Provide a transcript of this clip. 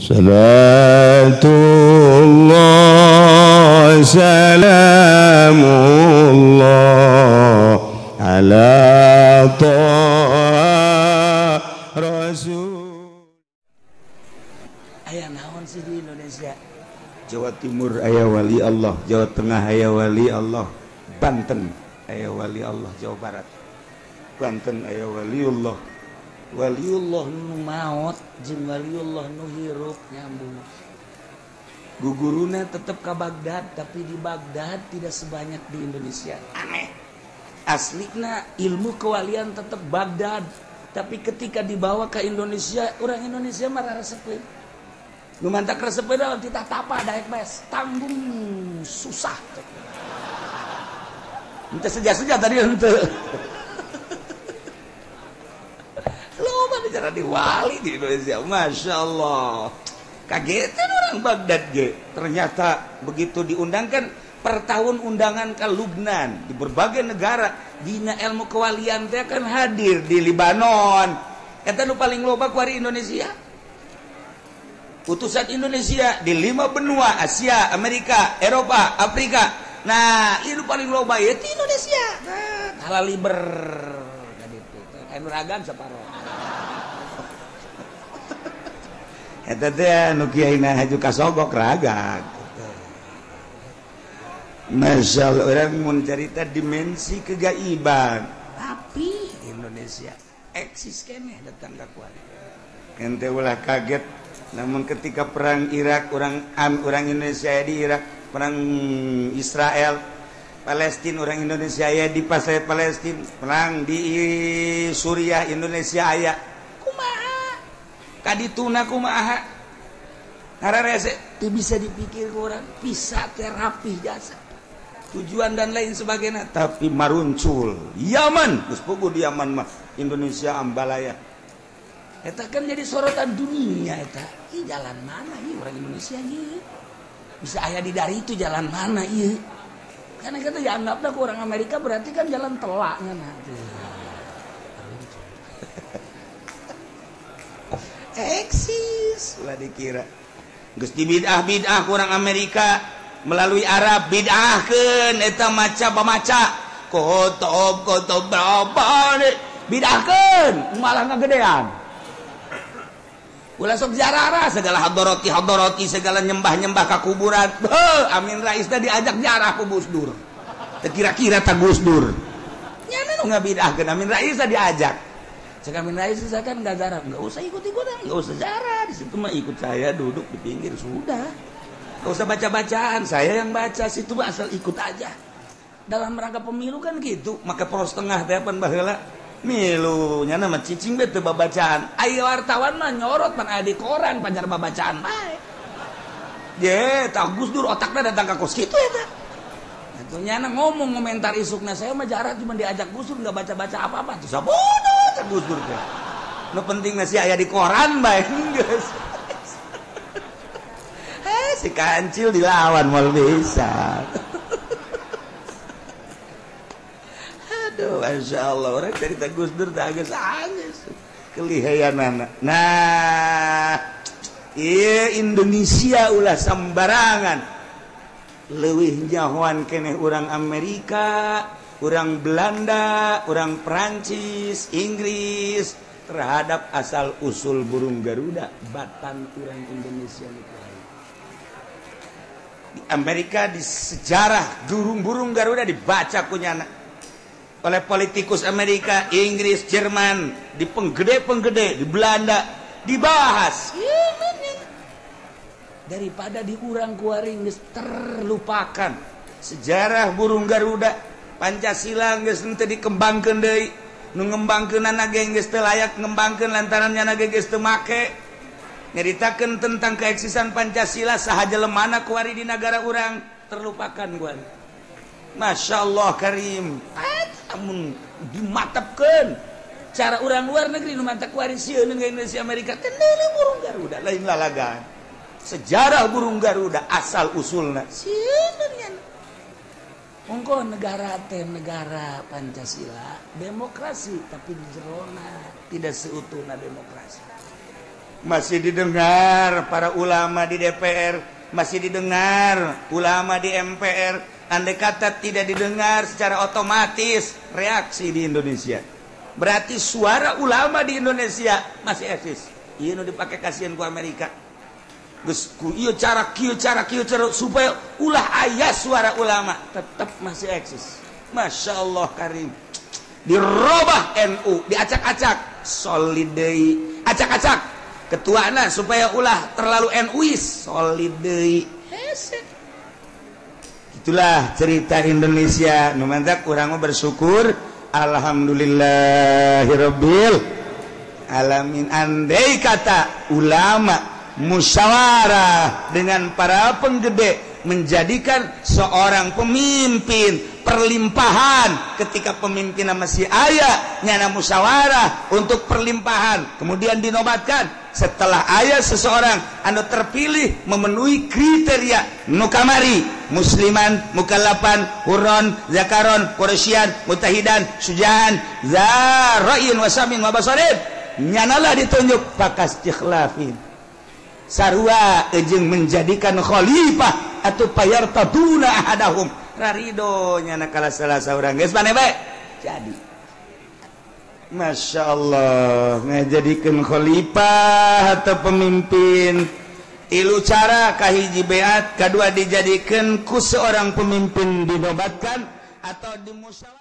Salatullah salamullah ala taha rasul. Aya naon sih di Indonesia? Jawa Timur aya wali Allah, Jawa Tengah aya wali Allah, Banten aya wali Allah, Jawa Barat Banten aya waliullah. Waliullah nu maot jeung waliullah nu hirup nyambung. Guguruna tetap ke Baghdad, tapi di Baghdad tidak sebanyak di Indonesia. Aneh. Aslinya ilmu kewalian tetap Baghdad, tapi ketika dibawa ke Indonesia, orang Indonesia marah resepeun. Nu mantak resepeun dalam titah tapa daek bes, tanggung susah. Ente seja-seja tadi ente. Loba bicara di wali di Indonesia, masya Allah. Kagetan orang Baghdad ge. Ternyata begitu diundangkan per tahun undangan ke Lubnan di berbagai negara, dina ilmu kewalian teh akan hadir di Libanon. Eta nu paling loba ku ari Indonesia. Utusan Indonesia di 5 benua, Asia, Amerika, Eropa, Afrika. Nah, itu paling loba ya di Indonesia. Nah, halal liber kan itu. Kayak nuragan separo. Eta teh nu kiaina haju kasogok raga. Masya Allah, orang mau cerita dimensi kegaiban. Tapi Indonesia eksis keneh datang ka kuari. Ente ulah kaget. Namun ketika perang Irak, orang Indonesia di Irak, perang Israel, Palestina, orang Indonesia ya di pasai Palestina, perang di Suriah, Indonesia aya. Kumaha? Kadituna kumaha? Hararese teu bisa dipikir orang, bisa terapi jasa. Tujuan dan lain sebagainya, tapi maruncul Yaman, geus puguh di Yaman mah Indonesia ambalaya. Eta kan jadi sorotan dunia eta. Ih jalan mana ieu orang Indonesia ieu? Bisa aya di dari itu jalan mana ieu? Karena kita dianggapna ku orang Amerika berarti kan jalan telaknya nanti. Eksis ulah dikira. Geus dibid'ah-bid'ah ku orang Amerika melalui Arab bid'ahkeun eta maca bamaca kotob berapa bid'ahkeun malah ngagedean. Ulah sok ziarah segala hadoroti segala nyembah ka kuburan. Amin Rais teh diajak ziarah ku Gus Dur. Teu kira-kira ta Gus Dur. Nya nu ngabid'ahkeun Amin Rais teh diajak. Cek Amin Rais misalkan enggak ziarah, enggak usah ikut-ikutan, enggak usah ziarah. Di situ mah ikut saya duduk di pinggir sudah. Enggak usah baca-bacaan, saya yang baca, situ mah asal ikut aja. Dalam rangka pemilu kan gitu, maka poros tengah teh pan baheula milu nya nama cicing bete babacaan. Aya wartawan mah nyorot pan aya di koran pajar babacaan bae. Ye, tak Gus Dur otakna datang ka kos kitu eta. Atuh nya ngomong komentar isukna saya mah jarak cuma diajak Gus Dur enggak baca-baca apa-apa. Tuh sabodoh tak Gus Dur teh. Nu penting nasi aya di koran bae geus. Si kancil dilawan mal bisa. Aduh, Masya Allah, orang cerita Gus Dur tak agak-agak kelihayanana. Nah, iya Indonesia ulah sembarangan. Leuwih jahoan keneh orang Amerika, orang Belanda, orang Perancis, Inggris terhadap asal usul burung Garuda, batan orang Indonesia niku. Di Amerika di sejarah burung Garuda dibaca kunyana oleh politikus Amerika, Inggris, Jerman, di penggede di Belanda dibahas. Daripada diurang kuaring geus terlupakan sejarah burung Garuda, Pancasila geus teu dikembangkeun deui, nu ngembangkeunana ge geus teu layak ngembangkeun lantaran nya ge geus teu make. Nyaritakeun tentang keeksisan Pancasila saha jelemana kuari di negara urang terlupakan gua. Masya Allah Karim. Namun dimatapkeun cara orang luar negeri nu mantap kuari sieun ka Indonesia Amerika teh burung Garuda lain lalagan. Sejarah burung Garuda asal usulna sieun nya. Monggo negara teh negara Pancasila demokrasi tapi di jerona tidak seutuhna demokrasi. masih didengar para ulama di DPR, masih didengar ulama di MPR. Andai kata tidak didengar secara otomatis reaksi di Indonesia, berarti suara ulama di Indonesia masih eksis. Iya nu dipakai kasihan ku Amerika. Geus ku ieu cara supaya ulah aya suara ulama tetap masih eksis. Masya Allah karim. Dirobah NU, diacak-acak, solid deui. Acak-acak ketuana supaya ulah terlalu NUis, solid deui. Itulah cerita Indonesia. Nu mantak urang mah bersyukur, alhamdulillahirabbil alamin. Andai kata ulama musyawarah dengan para penggede menjadikan seorang pemimpin perlimpahan, ketika pemimpin masih ayah nyana musyawarah untuk perlimpahan, kemudian dinobatkan setelah ayah seseorang anu terpilih memenuhi kriteria nukamari musliman, mukallafan, hurron, zakaron, quraisyan, mutahidan, sujahan, zarain wasamin wabasarin, nyanalah ditunjuk pakas ikhlafin sarua ejeng menjadikan khalifah atau payartaduna ahadahum rarido nyana kala salah saurang geus maneh bae jadi. Masya Allah, ngajadikeun khalifah atau pemimpin tilu cara, kahiji beat, kadua dijadikeun ku seorang pemimpin dinobatkan atau dimusyawarahkan.